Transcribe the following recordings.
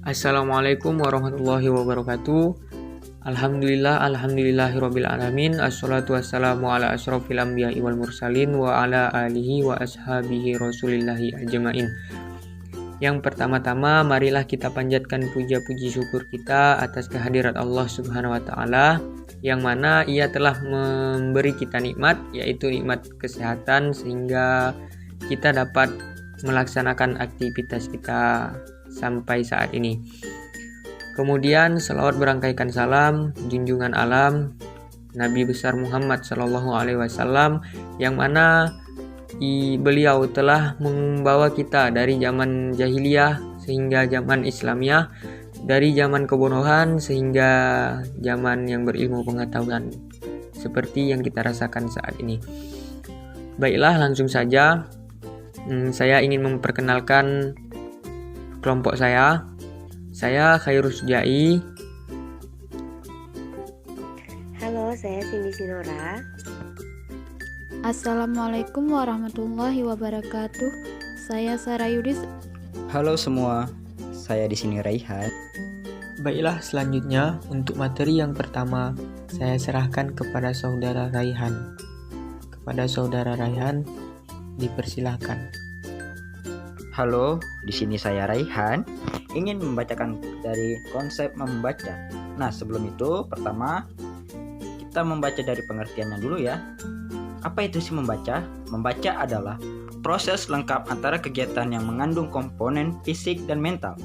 Assalamualaikum warahmatullahi wabarakatuh. Alhamdulillahirabbil alamin. Assalatu wassalamu ala asyrofil anbiya'i wal mursalin wa ala alihi wa ashabihi rasulillahi ajmain. Yang pertama-tama, marilah kita panjatkan puja-puji syukur kita atas kehadirat Allah Subhanahu wa taala yang mana Ia telah memberi kita nikmat, yaitu nikmat kesehatan, sehingga kita dapat melaksanakan aktivitas kita sampai saat ini. Kemudian selawat berangkaikan salam junjungan alam Nabi besar Muhammad Shallallahu Alaihi Wasallam yang mana beliau telah membawa kita dari zaman jahiliyah sehingga zaman Islamiyah, dari zaman kebodohan sehingga zaman yang berilmu pengetahuan seperti yang kita rasakan saat ini. Baiklah, langsung saja saya ingin memperkenalkan kelompok saya. Saya Khairus Sujai. Halo, saya Cindy Sinora. Assalamualaikum warahmatullahi wabarakatuh. Saya Sarah Yudis. Halo semua, saya di sini Raihan. Baiklah, selanjutnya untuk materi yang pertama saya serahkan kepada saudara Raihan. Kepada saudara Raihan, dipersilahkan. Halo, di sini saya Raihan, ingin membacakan dari konsep membaca. Nah, sebelum itu, pertama kita membaca dari pengertiannya dulu ya. Apa itu sih membaca? Membaca adalah proses lengkap antara kegiatan yang mengandung komponen fisik dan mental.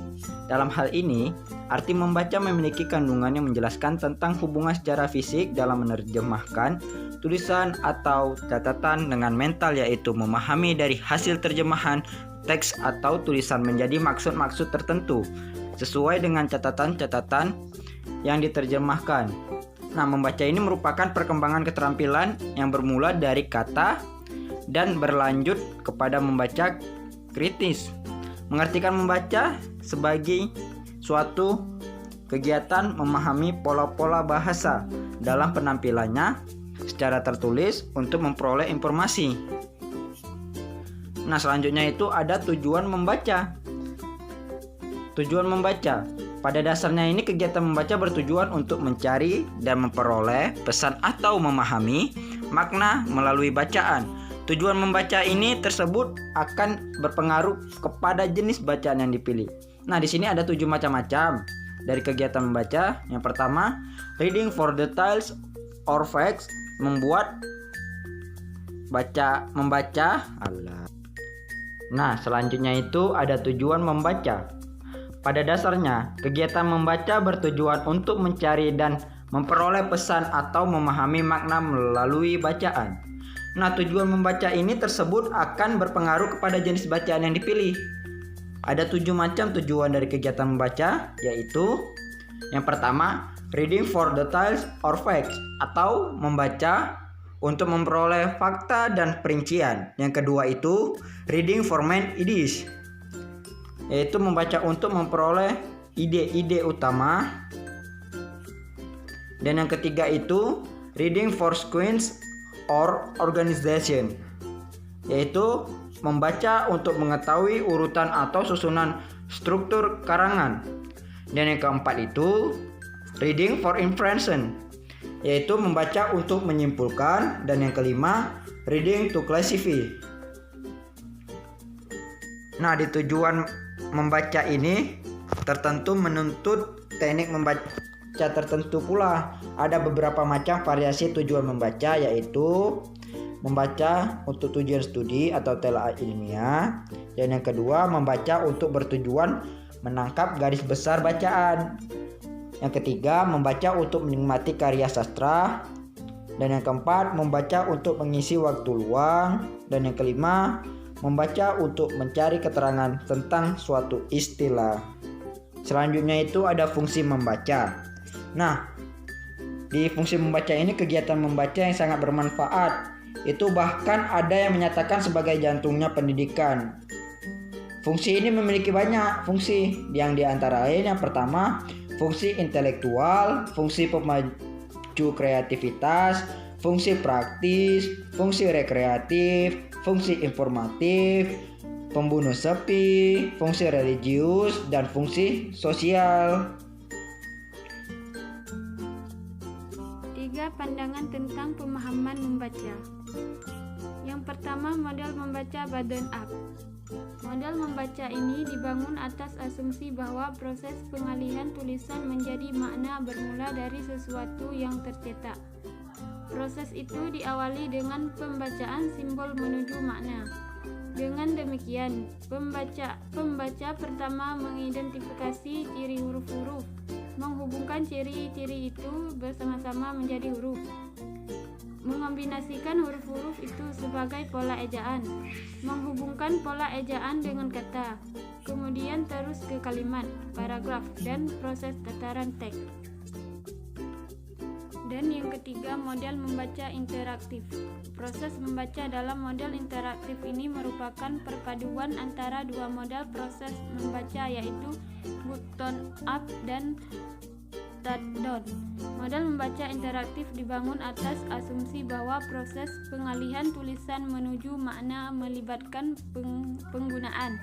Dalam hal ini, arti membaca memiliki kandungan yang menjelaskan tentang hubungan secara fisik dalam menerjemahkan tulisan atau catatan dengan mental, yaitu memahami dari hasil terjemahan teks atau tulisan menjadi maksud-maksud tertentu sesuai dengan catatan-catatan yang diterjemahkan. Nah, membaca ini merupakan perkembangan keterampilan yang bermula dari kata dan berlanjut kepada membaca kritis. Mengartikan membaca sebagai suatu kegiatan memahami pola-pola bahasa dalam penampilannya secara tertulis untuk memperoleh informasi. Nah, selanjutnya itu ada tujuan membaca. Tujuan membaca. Pada dasarnya ini kegiatan membaca bertujuan untuk mencari dan memperoleh pesan atau memahami makna melalui bacaan. Tujuan membaca ini tersebut akan berpengaruh kepada jenis bacaan yang dipilih. Nah, di sini ada 7 macam-macam dari kegiatan membaca. Yang pertama, reading for details or facts, membaca. Nah, selanjutnya itu ada tujuan membaca. Pada dasarnya, kegiatan membaca bertujuan untuk mencari dan memperoleh pesan atau memahami makna melalui bacaan. Nah, tujuan membaca ini tersebut akan berpengaruh kepada jenis bacaan yang dipilih. Ada 7 macam tujuan dari kegiatan membaca, yaitu yang pertama, reading for details or facts, atau membaca untuk memperoleh fakta dan perincian. Yang kedua itu reading for main ideas, yaitu membaca untuk memperoleh ide-ide utama. Dan yang ketiga itu reading for sequence or organization, yaitu membaca untuk mengetahui urutan atau susunan struktur karangan. Dan yang keempat itu reading for inference, yaitu membaca untuk menyimpulkan. Dan yang kelima, reading to classify. Nah, di tujuan membaca ini tertentu menuntut teknik membaca tertentu pula. Ada beberapa macam variasi tujuan membaca, yaitu membaca untuk tujuan studi atau telaah ilmiah. Dan yang kedua, membaca untuk bertujuan menangkap garis besar bacaan. Yang ketiga, membaca untuk menikmati karya sastra. Dan yang keempat, membaca untuk mengisi waktu luang. Dan yang kelima, membaca untuk mencari keterangan tentang suatu istilah. Selanjutnya itu ada fungsi membaca. Nah, di fungsi membaca ini kegiatan membaca yang sangat bermanfaat. Itu bahkan ada yang menyatakan sebagai jantungnya pendidikan. Fungsi ini memiliki banyak fungsi, yang diantara lain yang pertama, fungsi intelektual, fungsi pemacu kreativitas, fungsi praktis, fungsi rekreatif, fungsi informatif, pembunuh sepi, fungsi religius, dan fungsi sosial. 3 pandangan tentang pemahaman membaca. Yang pertama, model membaca bottom up. Model membaca ini dibangun atas asumsi bahwa proses pengalihan tulisan menjadi makna bermula dari sesuatu yang tercetak. Proses itu diawali dengan pembacaan simbol menuju makna. Dengan demikian, pembaca pertama mengidentifikasi ciri huruf-huruf, menghubungkan ciri-ciri itu bersama-sama menjadi huruf, mengombinasikan huruf-huruf itu sebagai pola ejaan, menghubungkan pola ejaan dengan kata, kemudian terus ke kalimat, paragraf, dan proses tataran teks. Dan yang ketiga, model membaca interaktif. Proses membaca dalam model interaktif ini merupakan perpaduan antara dua model proses membaca, yaitu bottom up dan top down. Model membaca interaktif dibangun atas asumsi bahwa proses pengalihan tulisan menuju makna melibatkan penggunaan,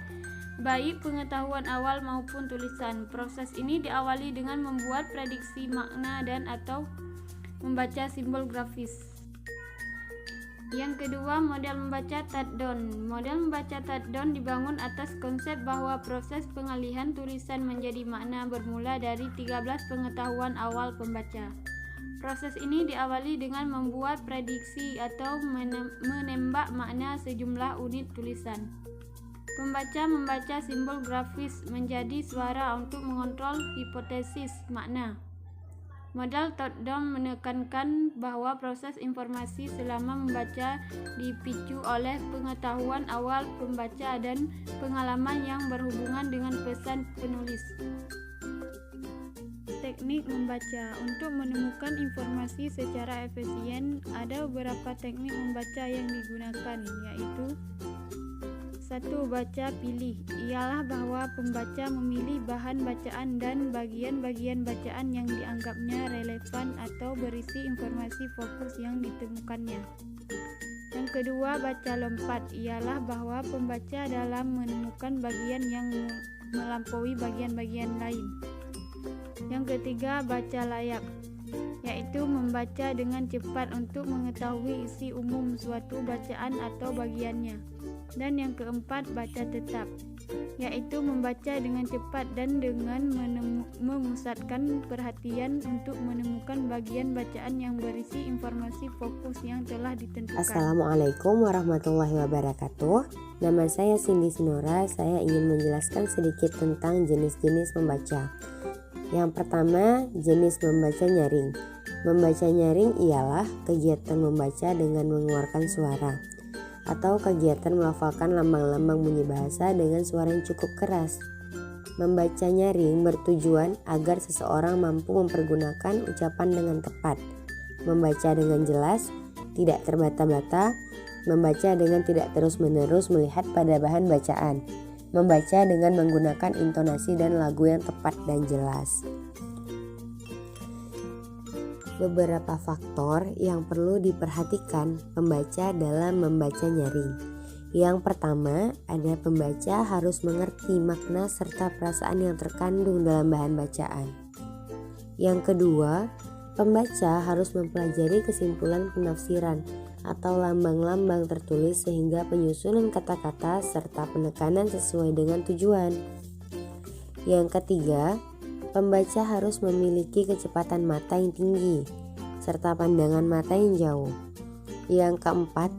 baik pengetahuan awal maupun tulisan. Proses ini diawali dengan membuat prediksi makna dan atau membaca simbol grafis. Yang kedua, model membaca top down. Model membaca top down dibangun atas konsep bahwa proses pengalihan tulisan menjadi makna bermula dari 13 pengetahuan awal pembaca. Proses ini diawali dengan membuat prediksi atau menembak makna sejumlah unit tulisan. Pembaca membaca simbol grafis menjadi suara untuk mengontrol hipotesis makna. Model top-down menekankan bahwa proses informasi selama membaca dipicu oleh pengetahuan awal pembaca dan pengalaman yang berhubungan dengan pesan penulis. Teknik membaca. Untuk menemukan informasi secara efisien, ada beberapa teknik membaca yang digunakan, yaitu 1. Baca pilih, ialah bahwa pembaca memilih bahan bacaan dan bagian-bagian bacaan yang dianggapnya relevan atau berisi informasi fokus yang ditemukannya. Yang kedua, baca lompat, ialah bahwa pembaca dalam menemukan bagian yang melampaui bagian-bagian lain. Yang ketiga, baca layak, yaitu membaca dengan cepat untuk mengetahui isi umum suatu bacaan atau bagiannya. Dan yang keempat, baca tetap, yaitu membaca dengan cepat dan dengan memusatkan perhatian untuk menemukan bagian bacaan yang berisi informasi fokus yang telah ditentukan. Assalamualaikum warahmatullahi wabarakatuh. Nama saya Cindy Sinora. Saya ingin menjelaskan sedikit tentang jenis-jenis membaca. Yang pertama, jenis membaca nyaring. Membaca nyaring ialah kegiatan membaca dengan mengeluarkan suara, atau kegiatan melafalkan lambang-lambang bunyi bahasa dengan suara yang cukup keras. Membaca nyaring bertujuan agar seseorang mampu mempergunakan ucapan dengan tepat, membaca dengan jelas, tidak terbata-bata, membaca dengan tidak terus-menerus melihat pada bahan bacaan, membaca dengan menggunakan intonasi dan lagu yang tepat dan jelas. Beberapa faktor yang perlu diperhatikan pembaca dalam membaca nyaring. Yang pertama, ada pembaca harus mengerti makna serta perasaan yang terkandung dalam bahan bacaan. Yang kedua, pembaca harus mempelajari kesimpulan penafsiran atau lambang-lambang tertulis sehingga penyusunan kata-kata serta penekanan sesuai dengan tujuan. Yang ketiga, pembaca harus memiliki kecepatan mata yang tinggi serta pandangan mata yang jauh. Yang keempat,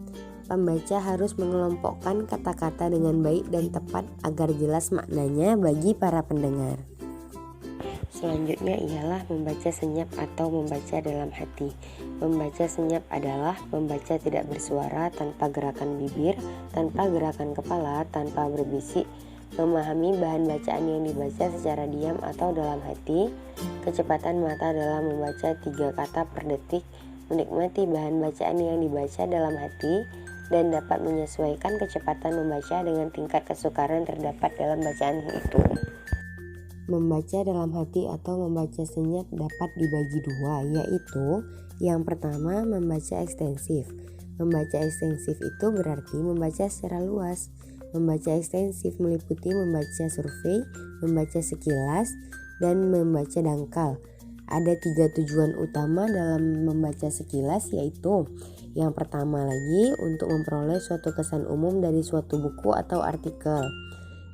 pembaca harus mengelompokkan kata-kata dengan baik dan tepat agar jelas maknanya bagi para pendengar. Selanjutnya ialah membaca senyap atau membaca dalam hati. Membaca senyap adalah membaca tidak bersuara, tanpa gerakan bibir, tanpa gerakan kepala, tanpa berbisik, memahami bahan bacaan yang dibaca secara diam atau dalam hati, kecepatan mata dalam membaca 3 kata per detik, menikmati bahan bacaan yang dibaca dalam hati, dan dapat menyesuaikan kecepatan membaca dengan tingkat kesukaran terdapat dalam bacaan itu. Membaca dalam hati atau membaca senyap dapat dibagi 2, yaitu yang pertama, membaca ekstensif. Membaca ekstensif itu berarti membaca secara luas, Membaca ekstensif meliputi membaca survei, membaca sekilas, dan membaca dangkal. Ada 3 tujuan utama dalam membaca sekilas, yaitu yang pertama lagi untuk memperoleh suatu kesan umum dari suatu buku atau artikel.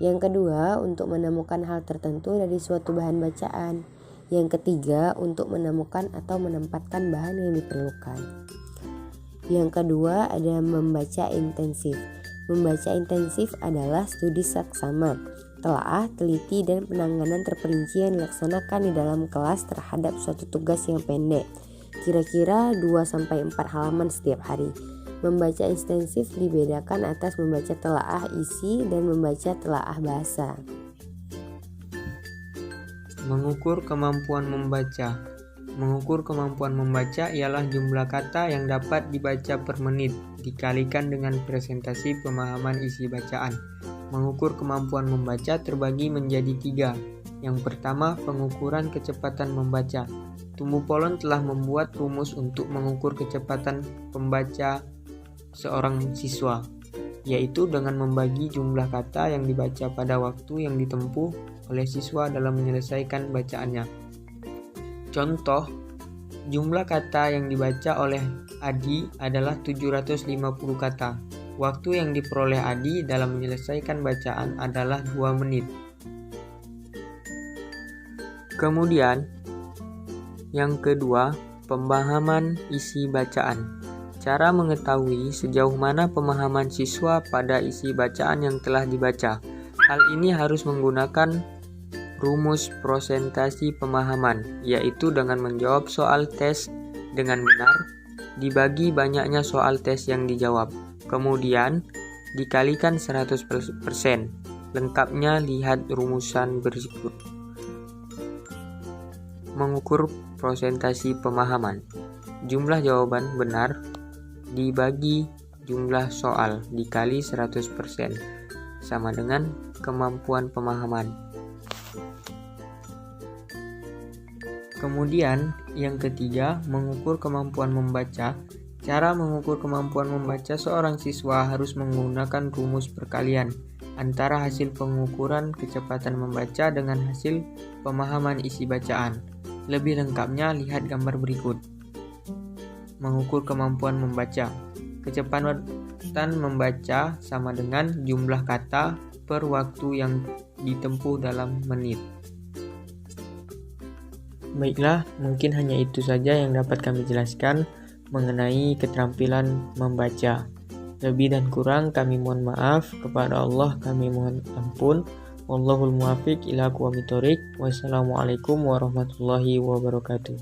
Yang kedua untuk menemukan hal tertentu dari suatu bahan bacaan. Yang ketiga untuk menemukan atau menempatkan bahan yang diperlukan. Yang kedua ada membaca intensif. Membaca intensif adalah studi saksama, telaah, teliti, dan penanganan terperinci yang dilaksanakan di dalam kelas terhadap suatu tugas yang pendek, kira-kira 2-4 halaman setiap hari. Membaca intensif dibedakan atas membaca telaah isi dan membaca telaah bahasa. Mengukur kemampuan membaca. Mengukur kemampuan membaca ialah jumlah kata yang dapat dibaca per menit dikalikan dengan presentasi pemahaman isi bacaan. Mengukur kemampuan membaca terbagi menjadi 3. Yang pertama, pengukuran kecepatan membaca. Tumbuh Polon telah membuat rumus untuk mengukur kecepatan pembaca seorang siswa, yaitu dengan membagi jumlah kata yang dibaca pada waktu yang ditempuh oleh siswa dalam menyelesaikan bacaannya. Contoh, jumlah kata yang dibaca oleh Adi adalah 750 kata. Waktu yang diperoleh Adi dalam menyelesaikan bacaan adalah 2 menit. Kemudian, yang kedua, pemahaman isi bacaan. Cara mengetahui sejauh mana pemahaman siswa pada isi bacaan yang telah dibaca. Hal ini harus menggunakan rumus presentasi pemahaman, yaitu dengan menjawab soal tes dengan benar, dibagi banyaknya soal tes yang dijawab, kemudian dikalikan 100%. Lengkapnya lihat rumusan berikut. Mengukur presentasi pemahaman. Jumlah jawaban benar dibagi jumlah soal dikali 100% sama dengan kemampuan pemahaman. Kemudian yang ketiga, mengukur kemampuan membaca. Cara mengukur kemampuan membaca seorang siswa harus menggunakan rumus perkalian antara hasil pengukuran kecepatan membaca dengan hasil pemahaman isi bacaan. Lebih lengkapnya lihat gambar berikut. Mengukur kemampuan membaca. Kecepatan membaca sama dengan jumlah kata per waktu yang ditempuh dalam menit. Baiklah, mungkin hanya itu saja yang dapat kami jelaskan mengenai keterampilan membaca. Lebih dan kurang kami mohon maaf, kepada Allah kami mohon ampun. Wallahul muwaffiq ila aqwamit thoriq. Wassalamualaikum warahmatullahi wabarakatuh.